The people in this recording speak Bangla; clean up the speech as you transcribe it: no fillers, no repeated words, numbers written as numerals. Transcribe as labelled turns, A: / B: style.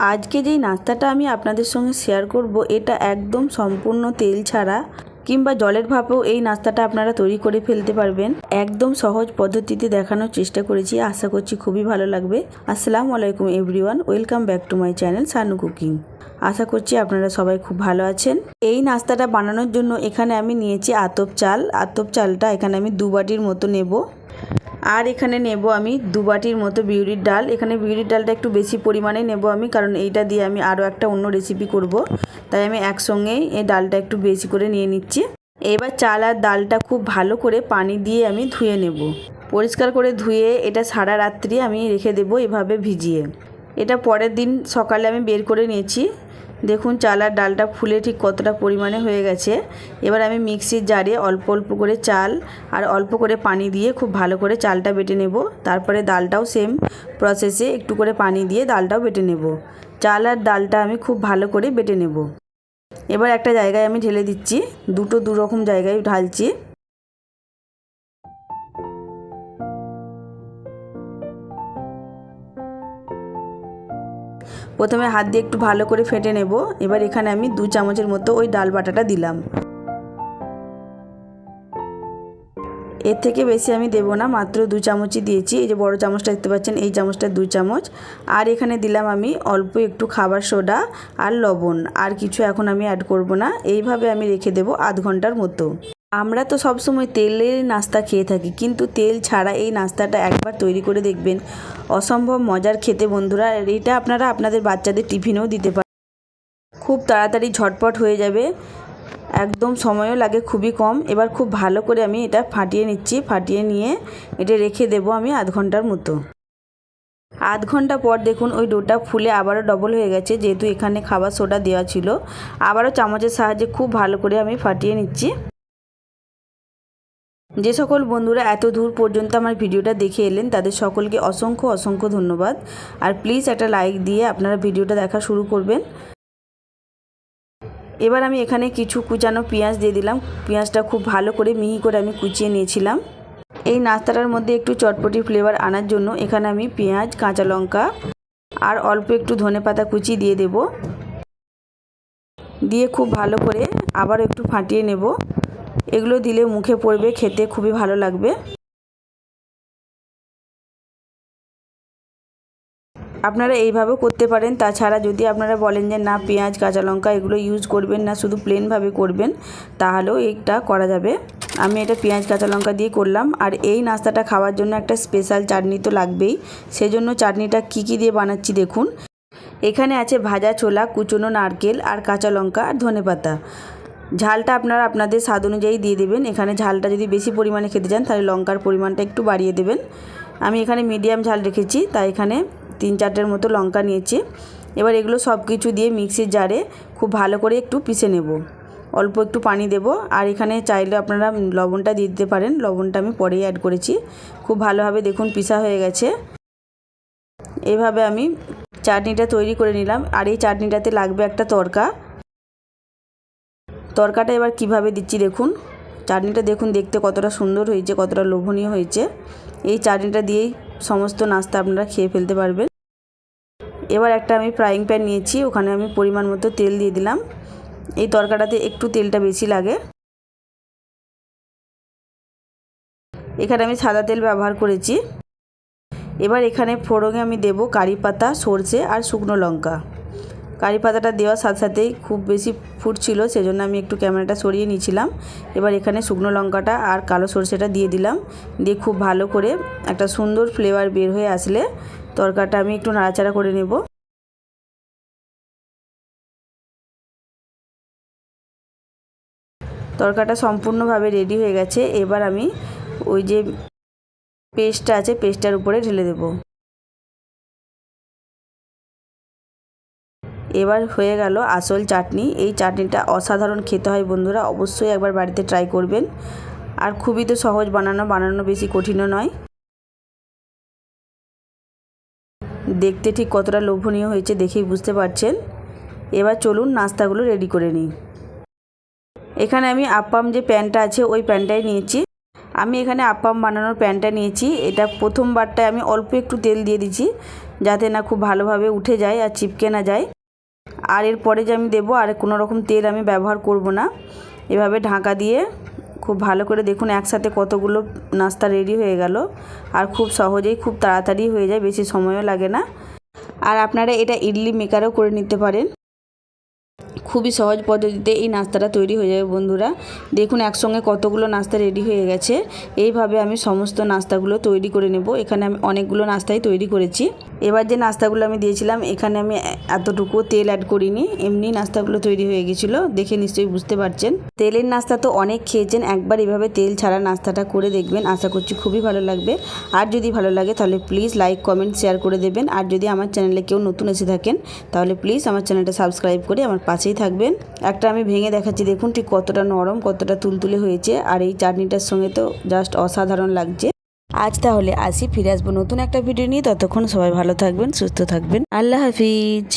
A: আজকে যেই নাস্তাটা আমি আপনাদের সঙ্গে শেয়ার করব এটা একদম সম্পূর্ণ তেল ছাড়া কিংবা জলের ভাপেও এই নাস্তাটা আপনারা তৈরি করে ফেলতে পারবেন। একদম সহজ পদ্ধতিতে দেখানোর চেষ্টা করেছি, আশা করছি খুবই ভালো লাগবে। আসসালামু আলাইকুম everyone, welcome back to my channel Sanu cooking. আশা করছি আপনারা সবাই খুব ভালো আছেন। এই নাস্তাটা বানানোর জন্য এখানে আমি নিয়েছি আতপ চাল। আতপ চালটা এখানে আমি 2 বাটির মতো নেব। আর এখানে নেব আমি 2 বাটির মতো বিউলির ডাল। এখানে বিউলির ডালটা একটু বেশি পরিমাণে নেব আমি, কারণ এইটা দিয়ে আমি আরও একটা অন্য রেসিপি করব, তাই আমি একসঙ্গেই এই ডালটা একটু বেশি করে নিয়ে নিচ্ছি। এবার চাল আর ডালটা খুব ভালো করে পানি দিয়ে আমি ধুয়ে নেব। পরিষ্কার করে ধুয়ে এটা সারা রাত্রি আমি রেখে দেব এভাবে ভিজিয়ে। এটা পরের দিন সকালে আমি বের করে নিয়েছি। দেখুন চাল আর ডালটা ফুলে ঠিক কতটা পরিমাণে হয়ে গেছে। এবার আমি মিক্সির জারে অল্প অল্প করে চাল আর অল্প করে পানি দিয়ে খুব ভালো করে চালটা বেটে নেব। তারপরে ডালটাও সেম প্রসেসে একটু করে পানি দিয়ে ডালটাও বেটে নেব। চাল আর ডালটা আমি খুব ভালো করে বেটে নেব। এবার একটা জায়গায় আমি ঢেলে দিচ্ছি, দু রকম জায়গায় ঢালছি। প্রথমে হাত দিয়ে একটু ভালো করে ফেটে নেব। এবার এখানে আমি 2 চামচের মতো ওই ডাল বাটাটা দিলাম। এর থেকে বেশি আমি দেব না, মাত্র 2 চামচই দিয়েছি। এই যে বড় চামচটা দেখতে পাচ্ছেন, এই চামচটা 2 চামচ। আর এখানে দিলাম আমি অল্প একটু খাবার সোডা আর লবণ, আর কিছু এখন আমি অ্যাড করব না। এইভাবে আমি রেখে দেব আধ ঘন্টার মতো। আমরা তো সবসময় তেলের নাস্তা খেয়ে থাকি, কিন্তু তেল ছাড়া এই নাস্তাটা একবার তৈরি করে দেখবেন, অসম্ভব মজার খেতে বন্ধুরা। এটা আপনারা আপনাদের বাচ্চাদের টিফিনেও দিতে পারেন, খুব তাড়াতাড়ি ঝটপট হয়ে যাবে, একদম সময়ও লাগে খুবই কম। এবার খুব ভালো করে আমি এটা ফাটিয়ে নিচ্ছি। ফাটিয়ে নিয়ে এটা রেখে দেব আমি আধ ঘন্টার মতো। আধ ঘন্টা পর দেখুন ওই ডোটা ফুলে আবারও ডবল হয়ে গেছে, যেহেতু এখানে খাবার সোডা দেওয়া ছিল। আবারও চামচের সাহায্যে খুব ভালো করে আমি ফাটিয়ে নিচ্ছি। যে সকল বন্ধুরা এত দূর পর্যন্ত আমার ভিডিওটা দেখে এলেন তাদের সকলকে অসংখ্য অসংখ্য ধন্যবাদ। আর প্লিজ একটা লাইক দিয়ে আপনারা ভিডিওটা দেখা শুরু করবেন। এবার আমি এখানে কিছু কুচানো পেঁয়াজ দিয়ে দিলাম। পেঁয়াজটা খুব ভালো করে মিহি করে আমি কুচিয়ে নিয়েছিলাম। এই নাস্তাটার মধ্যে একটু চটপটি ফ্লেভার আনার জন্য এখানে আমি পেঁয়াজ, কাঁচা লঙ্কা আর অল্প একটু ধনেপাতা কুচি দিয়ে দেব। দিয়ে খুব ভালো করে আবার একটু ফাটিয়ে নেব। এগুলো দিলে মুখে পড়বে, খেতে খুবই ভালো লাগবে। আপনারা এইভাবেও করতে পারেন। তাছাড়া যদি আপনারা বলেন যে না পেঁয়াজ কাঁচা লঙ্কা এগুলো ইউজ করবেন না, শুধু প্লেনভাবে করবেন, তাহলেও এটা করা যাবে। আমি এটা পেঁয়াজ কাঁচা লঙ্কা দিয়ে করলাম। আর এই নাস্তাটা খাওয়ার জন্য একটা স্পেশাল চাটনি তো লাগবেই। সেজন্য চাটনিটা কী দিয়ে বানাচ্ছি দেখুন। এখানে আছে ভাজা ছোলা, কুচনো নারকেল আর কাঁচা লঙ্কা আর ধনেপাতা। ঝালটা আপনারা আপনাদের স্বাদ অনুযায়ী দিয়ে দেবেন। এখানে ঝালটা যদি বেশি পরিমাণে খেতে চান তাহলে লঙ্কার পরিমাণটা একটু বাড়িয়ে দেবেন। আমি এখানে মিডিয়াম ঝাল রেখেছি, তাই এখানে 3-4টের মতো লঙ্কা নিয়েছি। এবার এগুলো সব কিছু দিয়ে মিক্সির জারে খুব ভালো করে একটু পিষে নেব। অল্প একটু পানি দেব। আর এখানে চাইলে আপনারা লবণটা দিয়ে দিতে পারেন, লবণটা আমি পরেই অ্যাড করেছি। খুব ভালোভাবে দেখুন পিষা হয়ে গেছে। এইভাবে আমি চাটনিটা তৈরি করে নিলাম। আর এই চাটনিটাতে লাগবে একটা তরকাটা এবার কিভাবে দিচ্ছি দেখুন। চাটনিটা দেখুন দেখতে কতটা সুন্দর হয়েছে, কতটা লোভনীয় হয়েছে। এই চাটনিটা দিয়েই সমস্ত নাস্তা আপনারা খেয়ে ফেলতে পারবেন। এবার একটা আমি ফ্রাইং প্যান নিয়েছি, ওখানে আমি পরিমাণ মতো তেল দিয়ে দিলাম। এই তরকাটাতে একটু তেলটা বেশি লাগে। এখানে আমি সাদা তেল ব্যবহার করেছি। এবার এখানে ফোড়নে আমি দেব কারি পাতা, সরষে আর শুকনো লঙ্কা। কারি পাতাটা দেওয়ার সাথে সাথেই খুব বেশি ফুটছিল, সেজন্য আমি একটু ক্যামেরাটা সরিয়ে নিয়েছিলাম। এবার এখানে শুকনো লঙ্কাটা আর কালো সরষেটা দিয়ে দিলাম। দিয়ে খুব ভালো করে একটা সুন্দর ফ্লেভার বের হয়ে আসলে তরকাটা আমি একটু নাড়াচাড়া করে নেব। তরকাটা সম্পূর্ণভাবে রেডি হয়ে গেছে। এবার আমি ওই যে পেস্টটা আছে পেস্টটার উপরে ঢেলে দেব। এবার হয়ে গেল আসল চাটনি। এই চাটনিটা অসাধারণ খেতে হয় বন্ধুরা, অবশ্যই একবার বাড়িতে ট্রাই করবেন। আর খুবই তো সহজ বানানো বেশি কঠিনও নয়। দেখতে ঠিক কতটা লোভনীয় হয়েছে দেখেই বুঝতে পারছেন। এবার চলুন নাস্তাগুলো রেডি করে নিই। এখানে আমি আপ্পাম যে প্যানটা আছে ওই প্যানটাই নিয়েছি। আমি এখানে আপ্পাম বানানোর প্যানটা নিয়েছি। এটা প্রথমবারটায় আমি অল্প একটু তেল দিয়ে দিচ্ছি, যাতে না খুব ভালোভাবে উঠে যায় আর চিপকে না যায়। আর এরপরে যে আমি দেবো আর কোনো রকম তেল আমি ব্যবহার করব না। এভাবে ঢাকা দিয়ে খুব ভালো করে দেখুন একসাথে কতগুলো নাস্তা রেডি হয়ে গেল। আর খুব সহজেই খুব তাড়াতাড়ি হয়ে যায়, বেশি সময়ও লাগে না। আর আপনারা এটা ইডলি মেকারেও করে নিতে পারেন। খুবই সহজ পদ্ধতিতে এই নাস্তাটা তৈরি হয়ে যাবে বন্ধুরা। দেখুন একসঙ্গে কতগুলো নাস্তা রেডি হয়ে গেছে। এইভাবে আমি সমস্ত নাস্তাগুলো তৈরি করে নেব। এখানে আমি অনেকগুলো নাস্তাই তৈরি করেছি। এবার যে নাস্তাগুলো আমি দিয়েছিলাম এখানে আমি এতটুকু তেল অ্যাড করিনি, এমনি নাস্তাগুলো তৈরি হয়ে গেছিলো, দেখে নিশ্চয়ই বুঝতে পারছেন। তেলের নাস্তা তো অনেক খেয়েছেন, একবার এভাবে তেল ছাড়া নাস্তাটা করে দেখবেন, আশা করছি খুবই ভালো লাগবে। আর যদি ভালো লাগে তাহলে প্লিজ লাইক কমেন্ট শেয়ার করে দেবেন। আর যদি আমার চ্যানেলে কেউ নতুন এসে থাকেন তাহলে প্লিজ আমার চ্যানেলটা সাবস্ক্রাইব করে আমার পাশেই থাকবেন। একটা আমি ভেঙে দেখাচ্ছি, দেখুন ঠিক কতটা নরম, কতটা তুলতুলে হয়েছে। আর এই চাটনিটার সঙ্গে তো জাস্ট অসাধারণ লাগছে। আজ তাহলে আসি, ফিরে আসবো নতুন একটা ভিডিও নিয়ে। ততক্ষণ সবাই ভালো থাকবেন, সুস্থ থাকবেন। আল্লাহ হাফিজ।